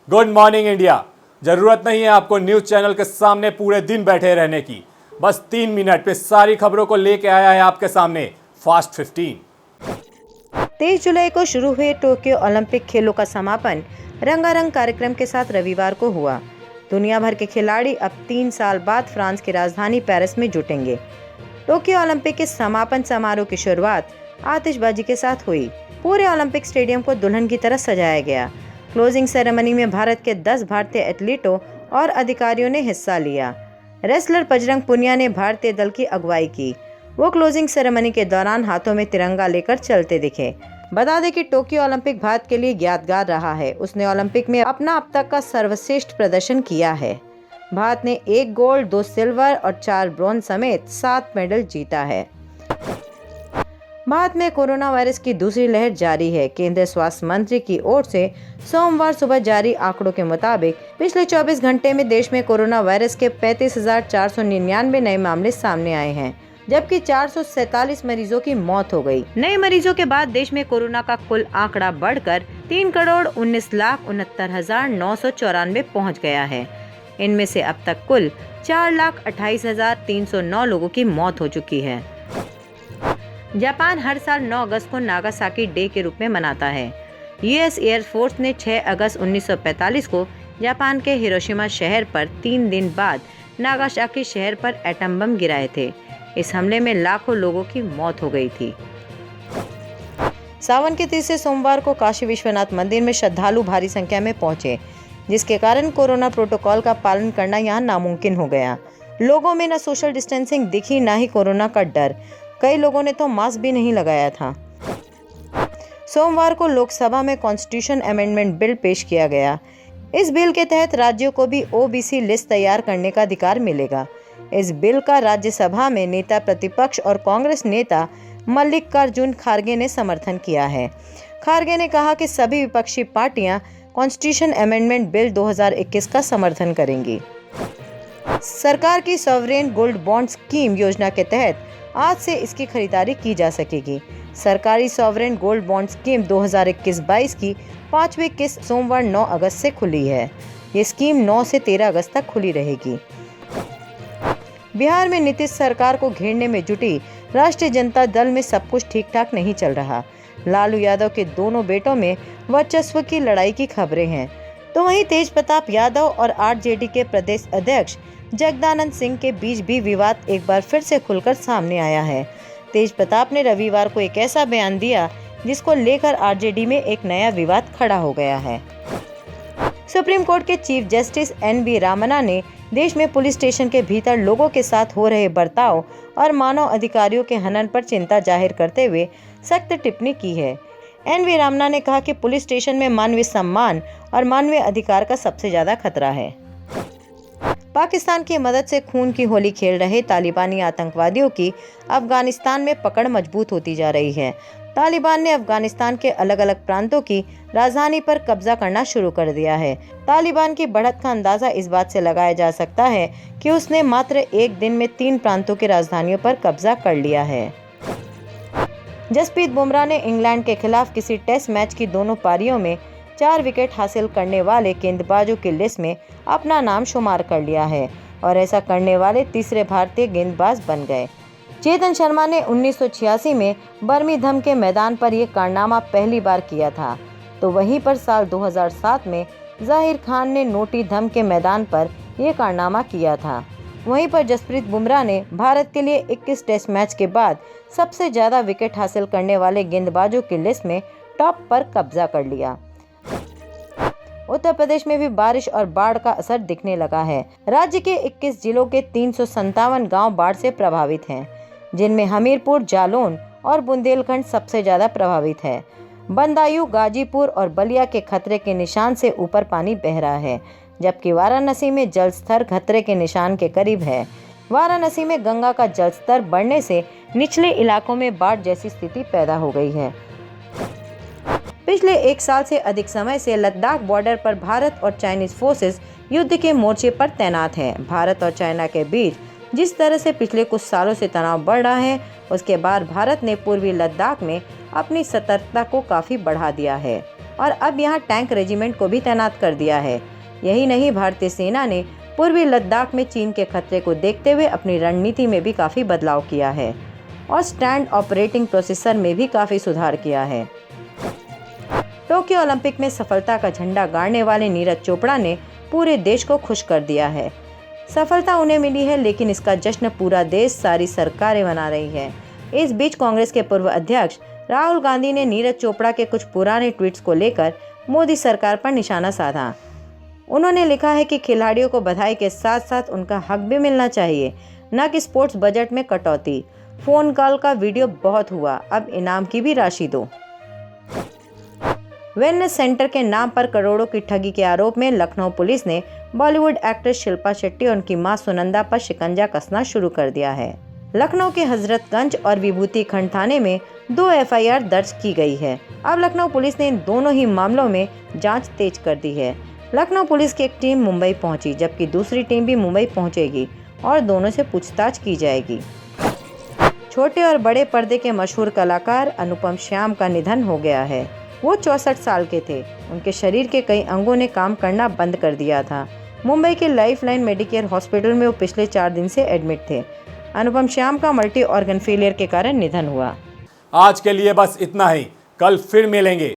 Good morning India. जरूरत नहीं है आपको न्यूज चैनल के सामने पूरे दिन बैठे रहने की, बस 3 मिनट में सारी खबरों को लेके आया है आपके सामने फास्ट 15। 23 जुलाई को शुरू हुए टोक्यो ओलंपिक खेलों का समापन रंगारंग कार्यक्रम के साथ रविवार को हुआ। दुनिया भर के खिलाड़ी अब 3 साल बाद फ्रांस की राजधानी पेरिस में जुटेंगे। टोक्यो ओलंपिक के समापन समारोह की शुरुआत आतिशबाजी के साथ हुई। पूरे ओलंपिक स्टेडियम को दुल्हन की तरह सजाया गया। क्लोजिंग सेरेमनी में भारत के 10 भारतीय एथलीटों और अधिकारियों ने हिस्सा लिया। रेसलर बजरंग पुनिया ने भारतीय दल की अगुवाई की। वो क्लोजिंग सेरेमनी के दौरान हाथों में तिरंगा लेकर चलते दिखे। बता दें कि टोक्यो ओलंपिक भारत के लिए यादगार रहा है। उसने ओलंपिक में अपना अब तक का सर्वश्रेष्ठ प्रदर्शन किया है। भारत ने 1 गोल्ड, 2 सिल्वर और 4 ब्रॉन्ज समेत 7 मेडल जीता है। भारत में कोरोना वायरस की दूसरी लहर जारी है। केंद्रीय स्वास्थ्य मंत्री की ओर से सोमवार सुबह जारी आंकड़ों के मुताबिक पिछले 24 घंटे में देश में कोरोना वायरस के 35,499 नए मामले सामने आए हैं, जबकि 447 मरीजों की मौत हो गई। नए मरीजों के बाद देश में कोरोना का कुल आंकड़ा बढ़कर 3,19,69,994 पहुँच गया है। इनमें से अब तक कुल 4,28,309 लोगों की मौत हो चुकी है। जापान हर साल 9 अगस्त को नागासाकी डे के रूप में मनाता है। यूएस एयरफोर्स ने 6 अगस्त 1945 को जापान के हिरोशिमा शहर पर 3 दिन बाद नागासाकी शहर पर एटम बम गिराए थे। इस हमले में लाखों लोगों की मौत हो गई थी। सावन के तीसरे सोमवार को काशी विश्वनाथ मंदिर में श्रद्धालु भारी संख्या में पहुंचे, जिसके कारण कोरोना प्रोटोकॉल का पालन करना यहां नामुमकिन हो गया। लोगों में न सोशल डिस्टेंसिंग दिखी, न ही कोरोना का डर। कई लोगों ने तो मास्क भी नहीं लगाया था। सोमवार को लोकसभा में कॉन्स्टिट्यूशन अमेंडमेंट बिल पेश किया गया। इस बिल के तहत राज्यों को भी ओबीसी लिस्ट तैयार करने का अधिकार मिलेगा। इस बिल का राज्यसभा में नेता प्रतिपक्ष और कांग्रेस नेता मल्लिकार्जुन खड़गे ने समर्थन किया है। खड़गे ने कहा कि सभी विपक्षी पार्टियां कॉन्स्टिट्यूशन अमेंडमेंट बिल 2021 का समर्थन करेंगी। सरकार की सॉवरेन गोल्ड बॉन्ड स्कीम योजना के तहत आज से इसकी खरीदारी की जा सकेगी। सरकारी सॉवरेन गोल्ड बॉन्ड स्कीम 2021-22 की 5वीं किस्त सोमवार 9 अगस्त से खुली है। ये स्कीम 9 से 13 अगस्त तक खुली रहेगी। बिहार में नीतीश सरकार को घेरने में जुटी राष्ट्रीय जनता दल में सब कुछ ठीक ठाक नहीं चल रहा। लालू यादव के दोनों बेटों में वर्चस्व की लड़ाई की खबरें हैं, तो वहीं तेज प्रताप यादव और आरजेडी के प्रदेश अध्यक्ष जगदानंद सिंह के बीच भी विवाद एक बार फिर से खुलकर सामने आया है। तेज प्रताप ने रविवार को एक ऐसा बयान दिया जिसको लेकर आरजेडी में एक नया विवाद खड़ा हो गया है। सुप्रीम कोर्ट के चीफ जस्टिस एन.वी. रामन्ना ने देश में पुलिस स्टेशन के भीतर लोगों के साथ हो रहे बर्ताव और मानव अधिकारियों के हनन पर चिंता जाहिर करते हुए सख्त टिप्पणी की है। एन.वी. रामन्ना ने कहा कि पुलिस स्टेशन में मानवीय सम्मान और मानवीय अधिकार का सबसे ज्यादा खतरा है। पाकिस्तान की मदद से खून की होली खेल रहे तालिबानी आतंकवादियों की अफगानिस्तान में पकड़ मजबूत होती जा रही है। तालिबान ने अफगानिस्तान के अलग अलग प्रांतों की राजधानी पर कब्जा करना शुरू कर दिया है। तालिबान की बढ़त का अंदाजा इस बात से लगाया जा सकता है कि उसने मात्र एक दिन में 3 प्रांतों की राजधानियों पर कब्जा कर लिया है। जसप्रीत बुमराह ने इंग्लैंड के खिलाफ किसी टेस्ट मैच की दोनों पारियों में 4 विकेट हासिल करने वाले गेंदबाजों की लिस्ट में अपना नाम शुमार कर लिया है और ऐसा करने वाले तीसरे भारतीय गेंदबाज बन गए। चेतन शर्मा ने 1986 में बर्मिंघम के मैदान पर यह कारनामा पहली बार किया था, तो वहीं पर साल 2007 में जाहिर खान ने नोटिंघम के मैदान पर यह कारनामा किया था। वहीं पर जसप्रीत बुमराह ने भारत के लिए 21 टेस्ट मैच के बाद सबसे ज्यादा विकेट हासिल करने वाले गेंदबाजों की लिस्ट में टॉप पर कब्जा कर लिया। उत्तर प्रदेश में भी बारिश और बाढ़ का असर दिखने लगा है। राज्य के 21 जिलों के 357 गांव बाढ़ से प्रभावित हैं, जिनमें हमीरपुर, जालौन और बुंदेलखंड सबसे ज्यादा प्रभावित है। बदायूं, गाजीपुर और बलिया के खतरे के निशान से ऊपर पानी बह रहा है, जबकि वाराणसी में जल स्तर खतरे के निशान के करीब है। वाराणसी में गंगा का जल स्तर बढ़ने से निचले इलाकों में बाढ़ जैसी स्थिति पैदा हो गई है। पिछले 1 साल से अधिक समय से लद्दाख बॉर्डर पर भारत और चाइनीज फोर्सेस युद्ध के मोर्चे पर तैनात हैं। भारत और चाइना के बीच जिस तरह से पिछले कुछ सालों से तनाव बढ़ रहा है, उसके बाद भारत ने पूर्वी लद्दाख में अपनी सतर्कता को काफी बढ़ा दिया है। और अब यहाँ टैंक रेजिमेंट को भी तैनात कर दिया है। यही नहीं, भारतीय सेना ने पूर्वी लद्दाख में चीन के खतरे को देखते हुए अपनी रणनीति में भी काफ़ी बदलाव किया है और स्टैंड ऑपरेटिंग प्रोसेसर में भी काफ़ी सुधार किया है। टोक्यो ओलंपिक में सफलता का झंडा गाड़ने वाले नीरज चोपड़ा ने पूरे देश को खुश कर दिया है। सफलता उन्हें मिली है, लेकिन इसका जश्न पूरा देश, सारी सरकारें मना रही है। इस बीच कांग्रेस के पूर्व अध्यक्ष राहुल गांधी ने नीरज चोपड़ा के कुछ पुराने ट्वीट्स को लेकर मोदी सरकार पर निशाना साधा। उन्होंने लिखा है कि खिलाड़ियों को बधाई के साथ साथ उनका हक भी मिलना चाहिए, न कि स्पोर्ट्स बजट में कटौती। फोन कॉल का वीडियो बहुत हुआ, अब इनाम की भी राशि दो। वेलनेस सेंटर के नाम पर करोड़ों की ठगी के आरोप में लखनऊ पुलिस ने बॉलीवुड एक्ट्रेस शिल्पा शेट्टी और उनकी मां सुनंदा पर शिकंजा कसना शुरू कर दिया है। लखनऊ के हजरतगंज और विभूति खंड थाने में 2 एफआईआर दर्ज की गई है। अब लखनऊ पुलिस ने इन दोनों ही मामलों में जांच तेज कर दी है। लखनऊ पुलिस की एक टीम मुंबई पहुंची, जबकि दूसरी टीम भी मुंबई पहुंचेगी और दोनों से पूछताछ की जाएगी। छोटे और बड़े पर्दे के मशहूर कलाकार अनुपम श्याम का निधन हो गया है। वो 64 साल के थे। उनके शरीर के कई अंगों ने काम करना बंद कर दिया था। मुंबई के लाइफलाइन मेडिकेयर हॉस्पिटल में वो पिछले 4 दिन से एडमिट थे। अनुपम श्याम का मल्टी ऑर्गन फेलियर के कारण निधन हुआ। आज के लिए बस इतना ही। कल फिर मिलेंगे